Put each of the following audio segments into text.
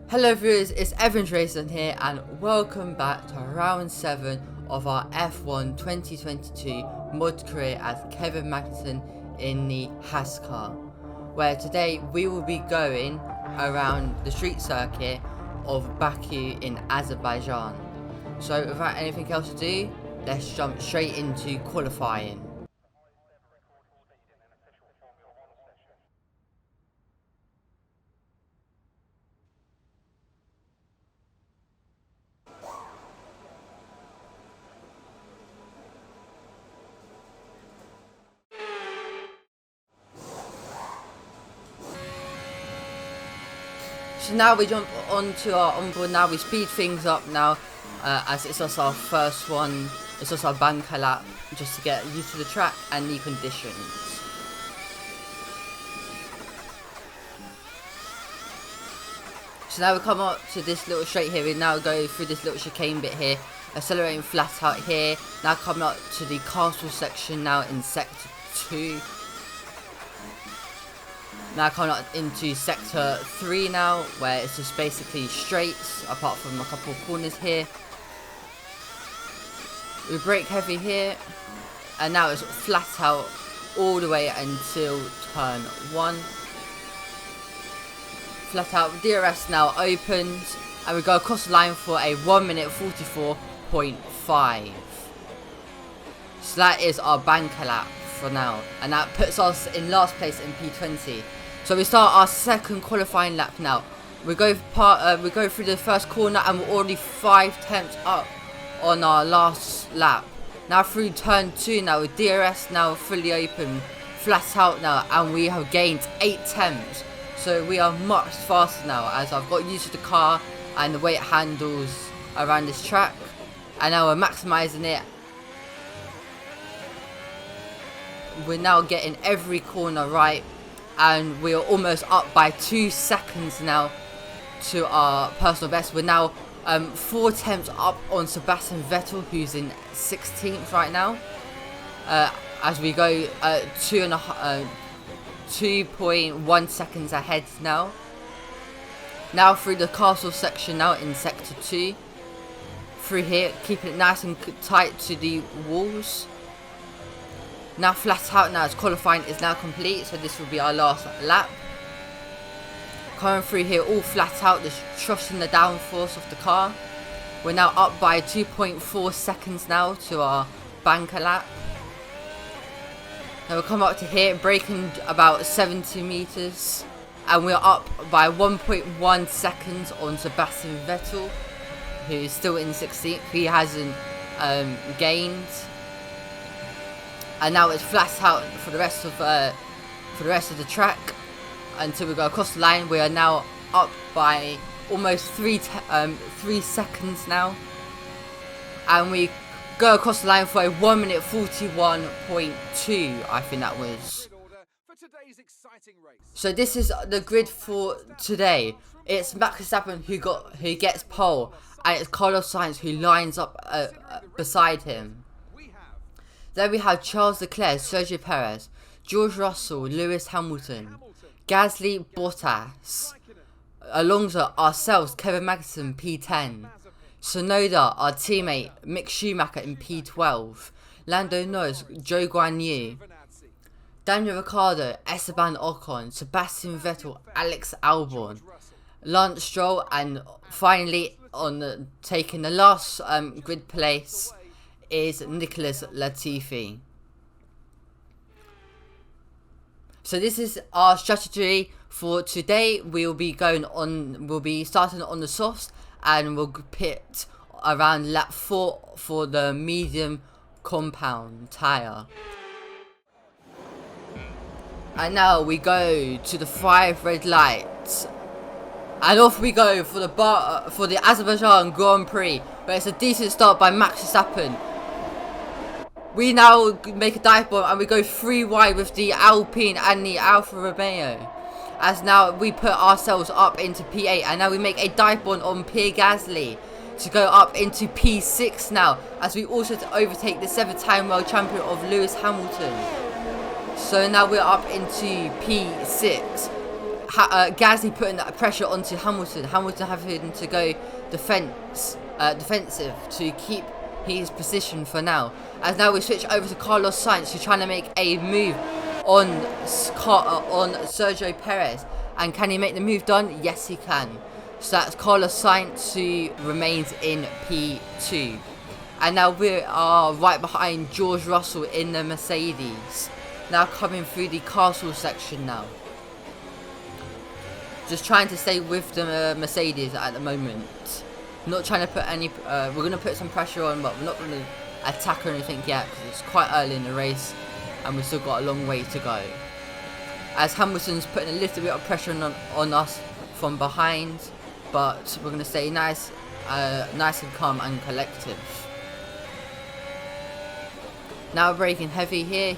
Hello viewers, it's Evan Drayson here and welcome back to round 7 of our F1 2022 mod career as Kevin Magnussen in the Haas car, where today we will be going around the street circuit of Baku in Azerbaijan. So without anything else to do, let's jump straight into qualifying. So now we jump onto our onboard. Now we speed things up now, as it's also our first one. It's also our banker lap, just to get used to the track and the conditions. So now we come up to this little straight here. We now go through this little chicane bit here, accelerating flat out here. Now coming up to the castle section now in sector 2. Now coming up into sector 3 now, where it's just basically straights, apart from a couple of corners here. We brake heavy here, and now it's flat out all the way until turn 1. Flat out, DRS now opened, and we go across the line for a 1 minute 44.5. So that is our banker lap for now, and that puts us in last place in P20. So we start our second qualifying lap now. We go through the first corner and we're already 5 tenths up on our last lap. Now through turn 2 now with DRS now fully open, flat out now, and we have gained 8 tenths. So we are much faster now, as I've got used to the car and the way it handles around this track. And now we're maximising it. We're now getting every corner right. And we are almost up by 2 seconds now to our personal best. We're now 4 tenths up on Sebastian Vettel, who's in 16th right now. As we go 2.1 seconds ahead now. Now through the castle section now in sector 2. Through here, keeping it nice and tight to the walls. Now flat out now as qualifying is now complete, so this will be our last lap. Coming through here all flat out, just trusting the downforce of the car. We're now up by 2.4 seconds now to our banker lap. Now we'll come up to here, braking about 70 meters, and we're up by 1.1 seconds on Sebastian Vettel, who is still in 16th. He hasn't gained. And now it's flat out for the rest of the track until we go across the line. We are now up by almost 3 seconds now, and we go across the line for a 1 minute 41.2. I think that was. So this is the grid for today. It's Max Verstappen who gets pole, and it's Carlos Sainz who lines up beside him. Then we have Charles Leclerc, Sergio Perez, George Russell, Lewis Hamilton, Gasly, Bottas, Alonso, ourselves, Kevin Magnussen, P10, Tsunoda, our teammate, Mick Schumacher in P12, Lando Norris, Zhou Guanyu, Daniel Ricciardo, Esteban Ocon, Sebastian Vettel, Alex Albon, Lance Stroll, and finally on taking the last grid place is Nicholas Latifi. So this is our strategy for today. We'll be starting on the softs, and we'll pit around lap 4 for the medium compound tyre. And now we go to the 5 red lights, and off we go for the Azerbaijan Grand Prix, where it's a decent start by Max Verstappen. We now make a dive bomb and we go 3 wide with the Alpine and the Alfa Romeo. As now we put ourselves up into P8, and now we make a dive bomb on Pierre Gasly to go up into P6 now, as we also overtake the 7-time world champion of Lewis Hamilton. So now we're up into P6. Gasly putting that pressure onto Hamilton. Hamilton having to go defensive to keep his position for now. As now we switch over to Carlos Sainz, who's trying to make a move on Sergio Perez. And can he make the move done? Yes, he can. So that's Carlos Sainz, who remains in P2. And now we are right behind George Russell in the Mercedes. Now coming through the castle section now. Just trying to stay with the Mercedes at the moment. Not trying to put any... we're going to put some pressure on, but we're not going to attack or anything yet, because it's quite early in the race. And we've still got a long way to go. As Hamilton's putting a little bit of pressure on us from behind. But we're going to stay nice and calm and collective. Now we're braking heavy here,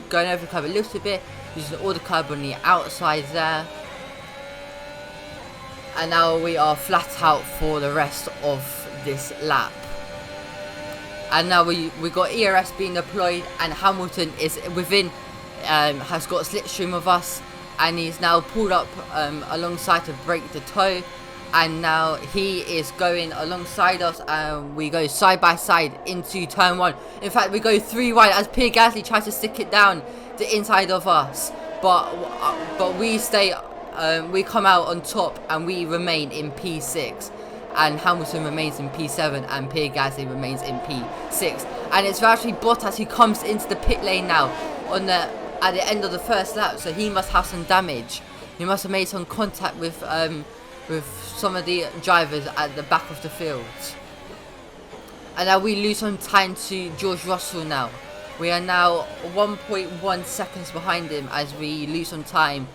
going over the curb a little bit, using all the curb on the outside there. And now we are flat out for the rest of this lap. And now we got ERS being deployed, and Hamilton is within, has got a slipstream of us, and he's now pulled up alongside to break the toe. And now he is going alongside us, and we go side by side into turn 1. In fact, we go 3 wide as Pierre Gasly tries to stick it down the inside of us. But we stay, we come out on top, and we remain in P6. And Hamilton remains in P7, and Pierre Gasly remains in P6. And it's actually Bottas who comes into the pit lane now at the end of the first lap. So he must have some damage. He must have made some contact with some of the drivers at the back of the field. And now we lose some time to George Russell now. We are now 1.1 seconds behind him as we lose some time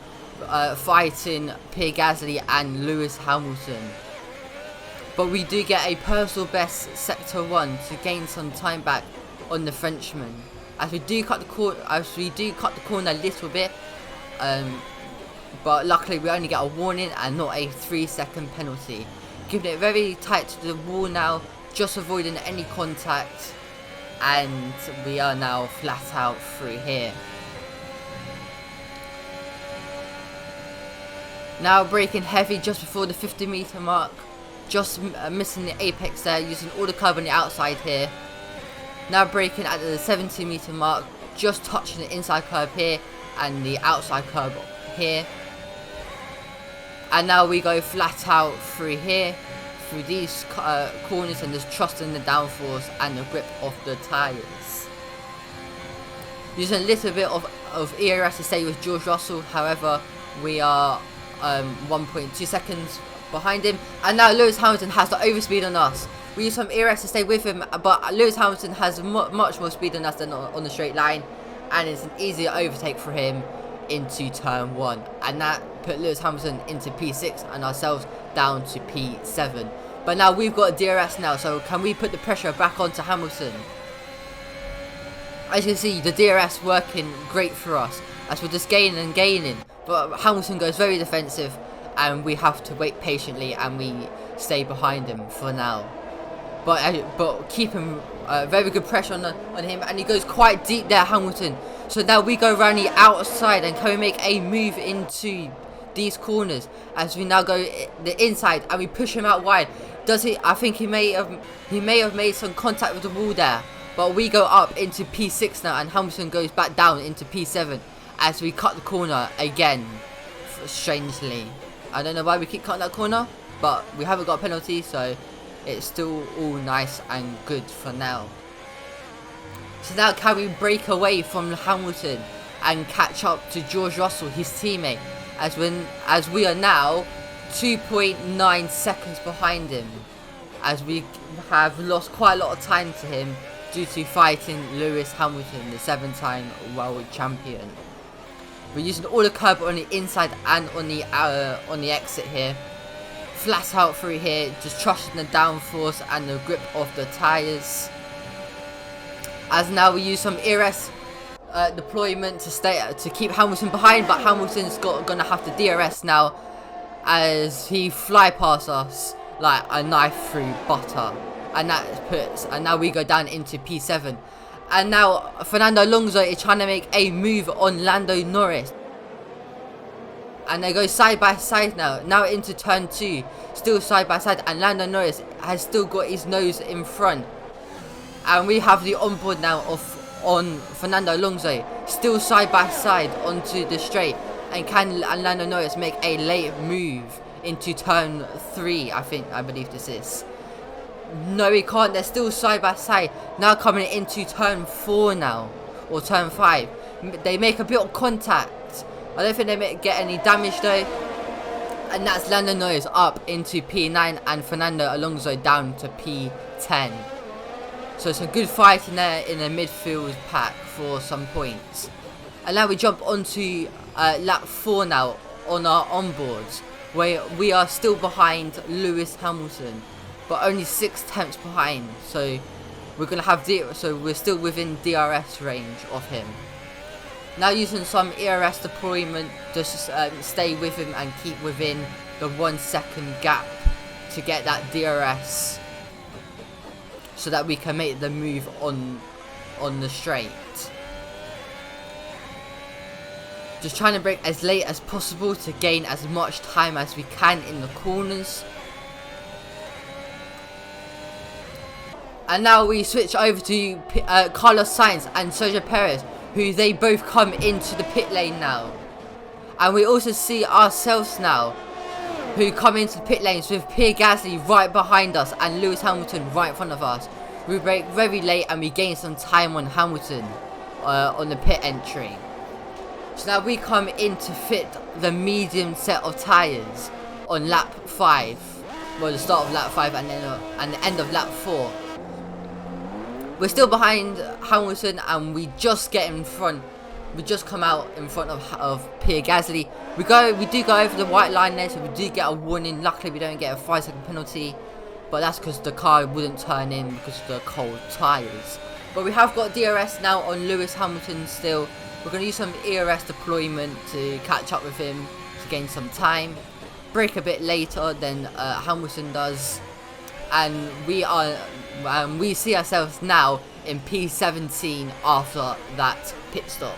fighting Pierre Gasly and Lewis Hamilton. But we do get a personal best sector 1 to gain some time back on the Frenchman. As we do cut the corner a little bit. But luckily we only get a warning and not a 3-second penalty. Giving it very tight to the wall now, just avoiding any contact. And we are now flat out through here. Now braking heavy just before the 50-meter mark. Just missing the apex there, using all the curb on the outside here. Now braking at the 70-meter mark, just touching the inside curb here and the outside curb here. And now we go flat out through here, through these corners, and just trusting the downforce and the grip of the tyres. Using a little bit of ERS to stay with George Russell, however, we are 1.2 seconds behind him. And now Lewis Hamilton has the overspeed on us. We use some ERS to stay with him, but Lewis Hamilton has much more speed than us than on the straight line. And it's an easier overtake for him into turn 1, and that put Lewis Hamilton into P6 and ourselves down to P7. But now we've got a DRS now, so can we put the pressure back onto Hamilton? As you can see, the DRS working great for us as we're just gaining and gaining, but Hamilton goes very defensive and we have to wait patiently and we stay behind him for now. But keep him very good pressure on him, and he goes quite deep there, Hamilton. So now we go around the outside, and can we make a move into these corners as we now go the inside and we push him out wide? Does he? I think he may have made some contact with the wall there, but we go up into P6 now, and Hamilton goes back down into P7 as we cut the corner again. Strangely, I don't know why we keep cutting that corner, but we haven't got a penalty, so it's still all nice and good for now. So now can we break away from Hamilton and catch up to George Russell, his teammate, as we are now 2.9 seconds behind him, as we have lost quite a lot of time to him due to fighting Lewis Hamilton, the 7-time world champion. We're using all the curb on the inside and on the exit here. Flat out through here, just trusting the downforce and the grip of the tyres. As now we use some ERS deployment to keep Hamilton behind, but Hamilton's gonna have to DRS now as he fly past us like a knife through butter, and now we go down into P7. And now Fernando Alonso is trying to make a move on Lando Norris. And they go side by side now into turn 2, still side by side, and Lando Norris has still got his nose in front. And we have the onboard now on Fernando Alonso, still side by side onto the straight. And can Lando Norris make a late move into turn 3, I believe this is. No, he can't. They're still side by side. Now coming into turn 4 now, or turn 5. They make a bit of contact. I don't think they get any damage though. And that's Lando Norris up into P9 and Fernando Alonso down to P10. So some good fighting there in the midfield pack for some points. And now we jump onto lap 4 now on our onboards, where we are still behind Lewis Hamilton, but only 6 tenths behind. So we're gonna have we're still within DRS range of him. Now using some ERS deployment just stay with him and keep within the 1 second gap to get that DRS, so that we can make the move on the straight. Just trying to brake as late as possible to gain as much time as we can in the corners. And now we switch over to Carlos Sainz and Sergio Perez, who they both come into the pit lane now. And we also see ourselves now, who come into the pit lanes with Pierre Gasly right behind us and Lewis Hamilton right in front of us. We brake very late and we gain some time on Hamilton on the pit entry. So now we come in to fit the medium set of tyres on lap 5. Well, the start of lap 5 and the end of lap 4. We're still behind Hamilton and we just get in front. We just come out in front of Pierre Gasly. We do go over the white line there, so we do get a warning. Luckily we don't get a 5-second penalty, but that's because the car wouldn't turn in because of the cold tyres. But we have got DRS now on Lewis Hamilton still. We're going to use some ERS deployment to catch up with him to gain some time. Brake a bit later than Hamilton does. And we see ourselves now in P17 after that pit stop.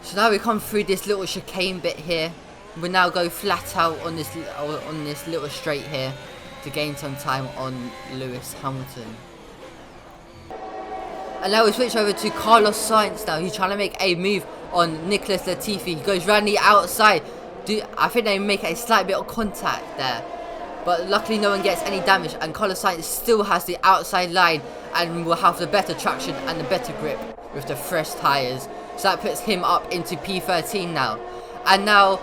So now we come through this little chicane bit here. We now go flat out on this little straight here to gain some time on Lewis Hamilton. And now we switch over to Carlos Sainz now. He's trying to make a move on Nicholas Latifi. He goes round the outside. I think they make a slight bit of contact there, but luckily no one gets any damage, and Carlos Sainz still has the outside line and will have the better traction and the better grip with the fresh tyres. So that puts him up into P13 now. And now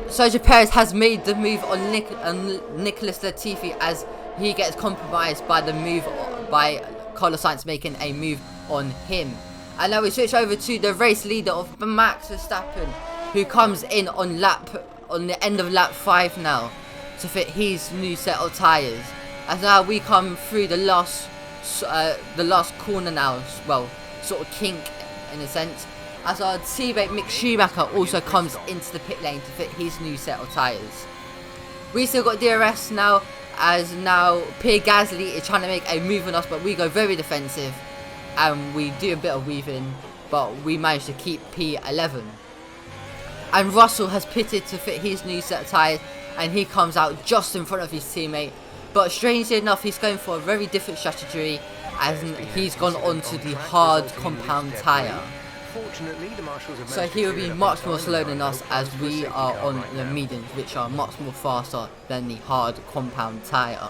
Sergio Perez has made the move on Nicholas Latifi, as he gets compromised by the move by Carlos Sainz making a move on him. And now we switch over to the race leader of Max Verstappen, who comes in on the end of lap 5 now to fit his new set of tyres. As now we come through the last corner now, well, sort of kink in a sense, as our teammate Mick Schumacher also comes into the pit lane to fit his new set of tyres. We still got DRS now, as now Pierre Gasly is trying to make a move on us, but we go very defensive and we do a bit of weaving, but we manage to keep P11. And Russell has pitted to fit his new set of tyres, and he comes out just in front of his teammate. But strangely enough, he's going for a very different strategy, as he's gone onto the hard compound tyre. So he will be much more slow than us, as we are on the mediums, which are much more faster than the hard compound tyre.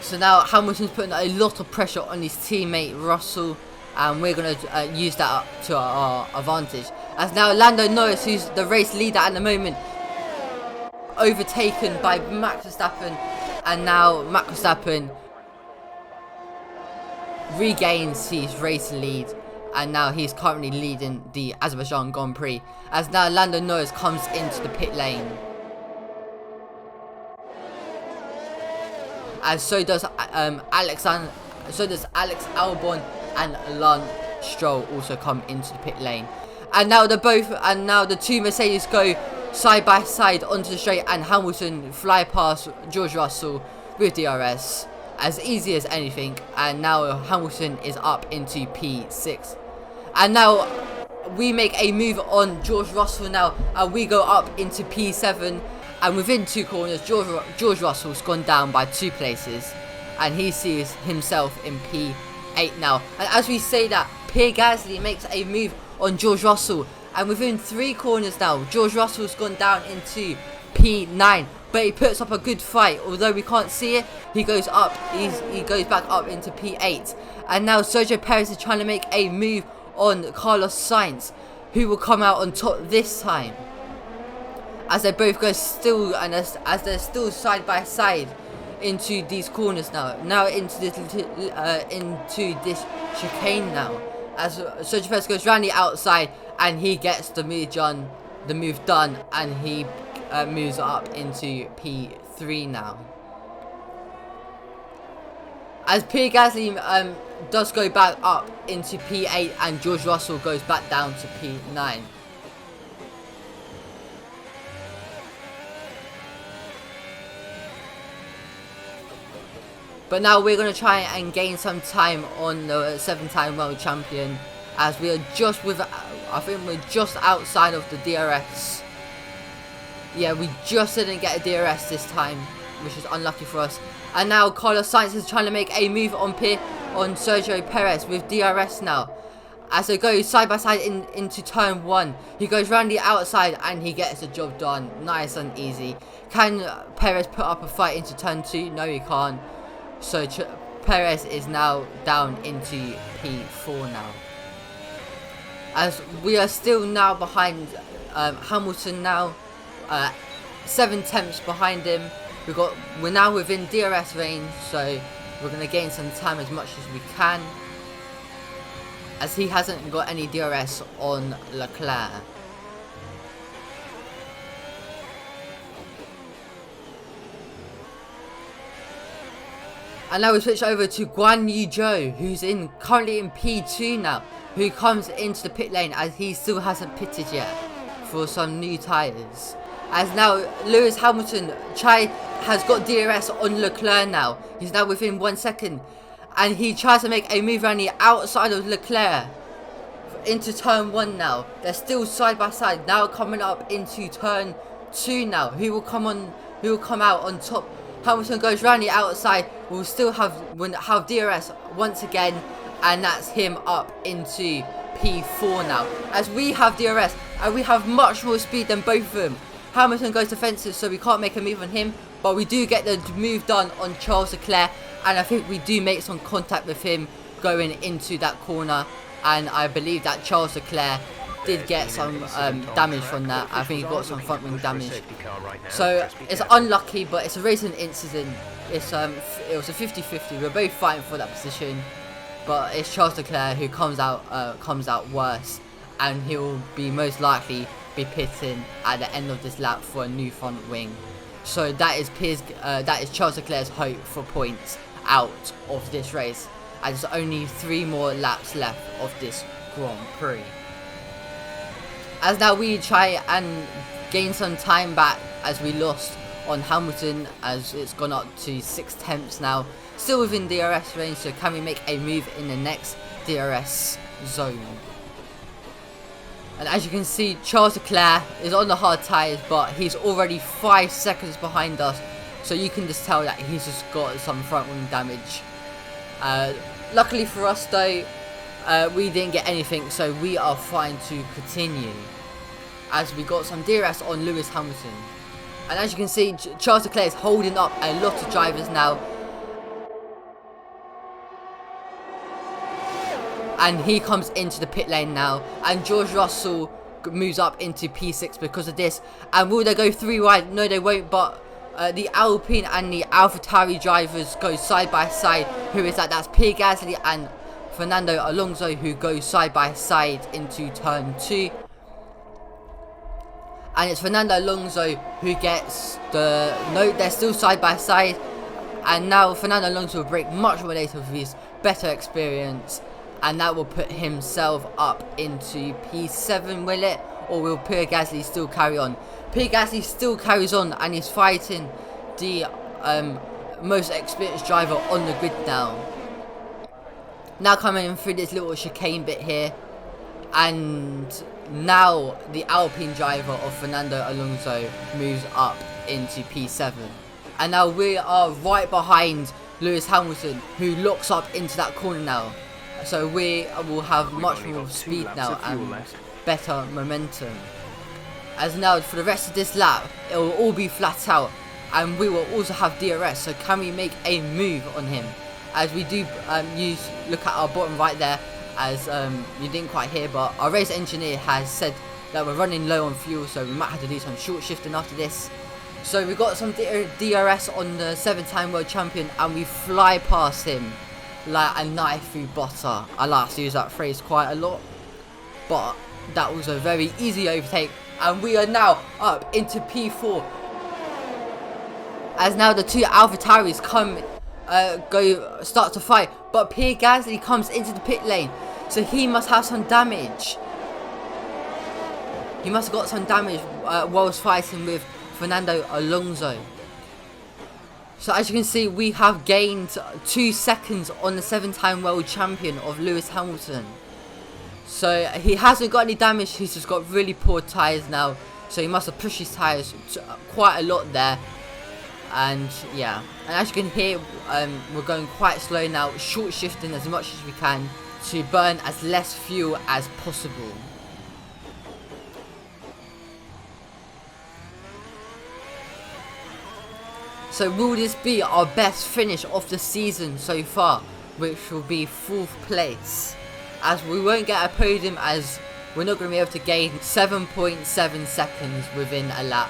So now Hamilton's putting a lot of pressure on his teammate Russell, and we're going to use that up to our advantage. As now Lando Norris, who's the race leader at the moment, overtaken by Max Verstappen, and now Max Verstappen regains his race lead, and now he's currently leading the Azerbaijan Grand Prix, as now Lando Norris comes into the pit lane. As so does Alex Albon and Lance Stroll also come into the pit lane. And now the two Mercedes go side by side onto the straight, and Hamilton fly past George Russell with DRS as easy as anything. And now Hamilton is up into P6. And now we make a move on George Russell now, and we go up into P7, and within 2 corners George Russell's gone down by 2 places, and he sees himself in P8 now. And as we say that, Pierre Gasly makes a move on George Russell, and within 3 corners now George Russell's gone down into P9, but he puts up a good fight. Although we can't see it, he goes up, he goes back up into P8, and now Sergio Perez is trying to make a move on Carlos Sainz, who will come out on top this time, as they both go still, and as they're still side by side into these corners now into this chicane now, as Sergio Perez goes round the outside and he gets the move done, and he moves up into P3 now. As Pierre Gasly does go back up into P8, and George Russell goes back down to P9. But now we're going to try and gain some time on the 7-time world champion, as we are just I think we're just outside of the DRS. Yeah, we just didn't get a DRS this time, which is unlucky for us. And now Carlos Sainz is trying to make a move on Sergio Perez with DRS now. As they go side by side into turn 1, he goes round the outside and he gets the job done. Nice and easy. Can Perez put up a fight into turn 2? No, he can't. So Perez is now down into P4 now. As we are still now behind Hamilton now. 7 tenths behind him. We're now within DRS range, so we're going to gain some time as much as we can, as he hasn't got any DRS on Leclerc. And now we switch over to Guan Yu Zhou, who's currently in P2 now, who comes into the pit lane as he still hasn't pitted yet for some new tyres. As now Lewis Hamilton has got DRS on Leclerc now. He's now within 1 second, and he tries to make a move around the outside of Leclerc into turn 1 now. They're still side by side now, coming up into turn 2 now. Who will come out on top? Hamilton goes round the outside. Will still have DRS once again, and that's him up into P4 now. As we have DRS and we have much more speed than both of them. Hamilton goes defensive, so we can't make a move on him, but we do get the move done on Charles Leclerc, and I think we do make some contact with him going into that corner, and I believe that Charles Leclerc did get some damage from that. I think he got some front wing damage. So it's unlucky, but it's a racing incident. It was a 50-50. We're both fighting for that position, but it's Charles Leclerc who comes out worse, and he'll be most likely be pitting at the end of this lap for a new front wing. So that is Charles Leclerc's hope for points out of this race, and there's only 3 more laps left of this Grand Prix. As now we try and gain some time back, as we lost on Hamilton, as it's gone up to 6 tenths now, still within DRS range. So can we make a move in the next DRS zone? And as you can see, Charles Leclerc is on the hard tyres, but he's already 5 seconds behind us. So you can just tell that he's just got some front wing damage. Luckily for us though, we didn't get anything, so we are fine to continue, as we got some DRS on Lewis Hamilton. And as you can see, Charles Leclerc is holding up a lot of drivers now. And he comes into the pit lane now, and George Russell moves up into P6 because of this. And will they go 3 wide? No, they won't, but the Alpine and the AlphaTauri drivers go side by side. Who is that? That's Pierre Gasly and Fernando Alonso, who go side by side into turn 2. And it's Fernando Alonso who gets the... No, they're still side by side. And now Fernando Alonso will brake much more later with his better experience. And that will put himself up into P7, will it? Or will Pierre Gasly still carry on? Pierre Gasly still carries on, and he's fighting the most experienced driver on the grid now. Now coming through this little chicane bit here. And now the Alpine driver of Fernando Alonso moves up into P7. And now we are right behind Lewis Hamilton, who locks up into that corner now. So we will have much more speed now and better momentum. As now for the rest of this lap, it will all be flat out. And we will also have DRS, so can we make a move on him? As we do look at our bottom right there, as you didn't quite hear, but our race engineer has said that we're running low on fuel, so we might have to do some short shifting after this. So we got some DRS on the 7-time world champion, and we fly past him like a knife through butter. I like to use that phrase quite a lot, but that was a very easy overtake, and we are now up into P4. As now the two AlphaTauris start to fight, but Pierre Gasly comes into the pit lane, so he must have some damage. He must have got some damage whilst fighting with Fernando Alonso. So as you can see, we have gained 2 seconds on the 7-time world champion of Lewis Hamilton. So he hasn't got any damage, he's just got really poor tyres now, so he must have pushed his tyres quite a lot there. And yeah, and as you can hear, we're going quite slow now, short shifting as much as we can to burn as less fuel as possible. So will this be our best finish of the season so far, which will be 4th place, as we won't get a podium as we're not going to be able to gain 7.7 seconds within a lap.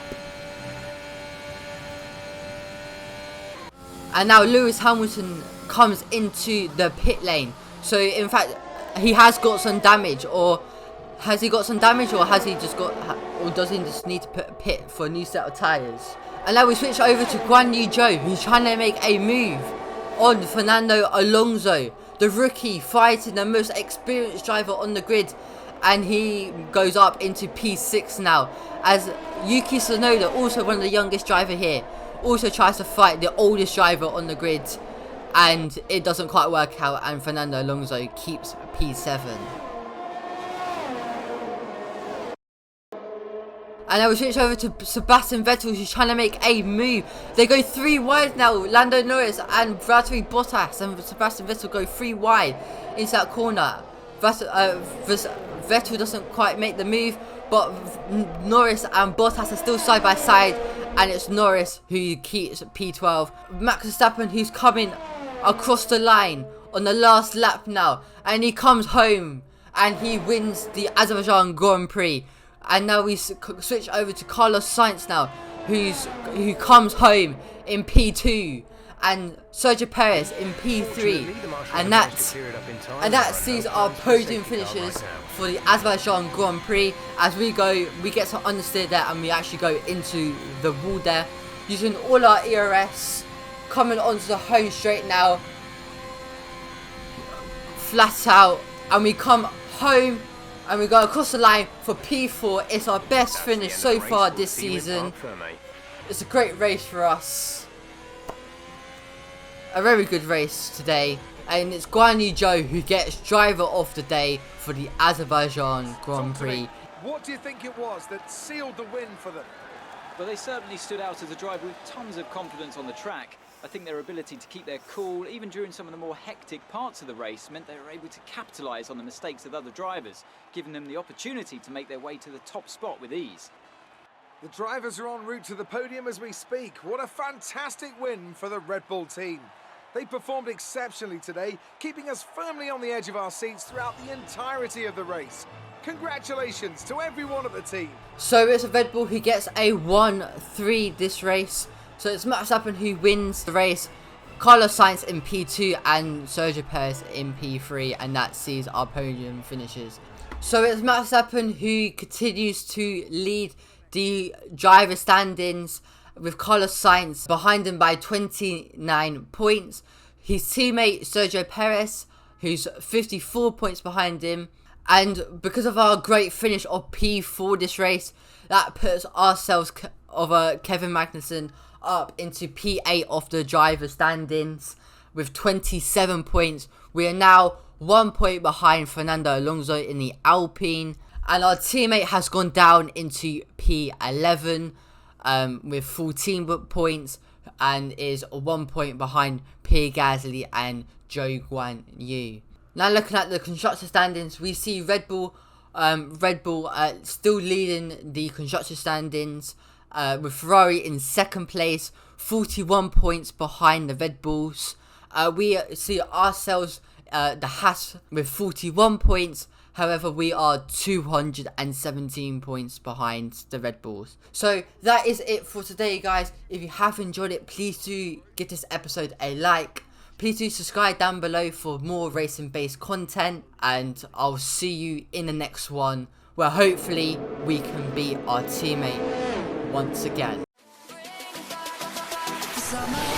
And now Lewis Hamilton comes into the pit lane. So in fact, he has got some damage, or has he got some damage, or has he just got, or does he just need to put a pit for a new set of tyres? And now we switch over to Guan Yu Zhou, who's trying to make a move on Fernando Alonso, the rookie fighting the most experienced driver on the grid, and he goes up into P6 now, as Yuki Tsunoda, also one of the youngest driver here, also tries to fight the oldest driver on the grid, and it doesn't quite work out, and Fernando Alonso keeps P7. And now we switch over to Sebastian Vettel, who's trying to make a move. They go 3 wide now, Lando Norris and Valtteri Bottas, and Sebastian Vettel go 3 wide into that corner. Vettel doesn't quite make the move, but Norris and Bottas are still side by side, and it's Norris who keeps P12. Max Verstappen, who's coming across the line on the last lap now, and he comes home and he wins the Azerbaijan Grand Prix. And now we switch over to Carlos Sainz now, who comes home in P2, and Sergio Perez in P3, and that sees our podium finishes for the Azerbaijan Grand Prix. As we get some understeer there, and we actually go into the wall there, using all our ERS, coming onto the home straight now, flat out, and we come home. And we go across the line for P4. It's our best finish so far this season. It's a great race for us. A very good race today. And it's Guan Yu Zhou who gets driver of the day for the Azerbaijan Grand Prix. What do you think it was that sealed the win for them? Well, they certainly stood out as a driver with tons of confidence on the track. I think their ability to keep their cool, even during some of the more hectic parts of the race, meant they were able to capitalise on the mistakes of other drivers, giving them the opportunity to make their way to the top spot with ease. The drivers are en route to the podium as we speak. What a fantastic win for the Red Bull team. They performed exceptionally today, keeping us firmly on the edge of our seats throughout the entirety of the race. Congratulations to everyone at the team. So it's a Red Bull who gets a 1-3 this race. So it's Max Verstappen who wins the race, Carlos Sainz in P2 and Sergio Perez in P3, and that sees our podium finishes. So it's Max Verstappen who continues to lead the driver standings, with Carlos Sainz behind him by 29 points. His teammate Sergio Perez, who's 54 points behind him. And because of our great finish of P4 this race, that puts ourselves of Kevin Magnussen up into P8 of the driver standings with 27 points. We are now 1 point behind Fernando Alonso in the Alpine. And our teammate has gone down into P11 with 14 points and is 1 point behind Pierre Gasly and Zhou Guanyu. Now looking at the constructor standings, we see Red Bull still leading the constructor standings with Ferrari in second place, 41 points behind the Red Bulls. We see ourselves, the Haas, with 41 points. However, we are 217 points behind the Red Bulls. So that is it for today, guys. If you have enjoyed it, please do give this episode a like. Please do subscribe down below for more racing based content, and I'll see you in the next one where hopefully we can beat our teammate once again. Summer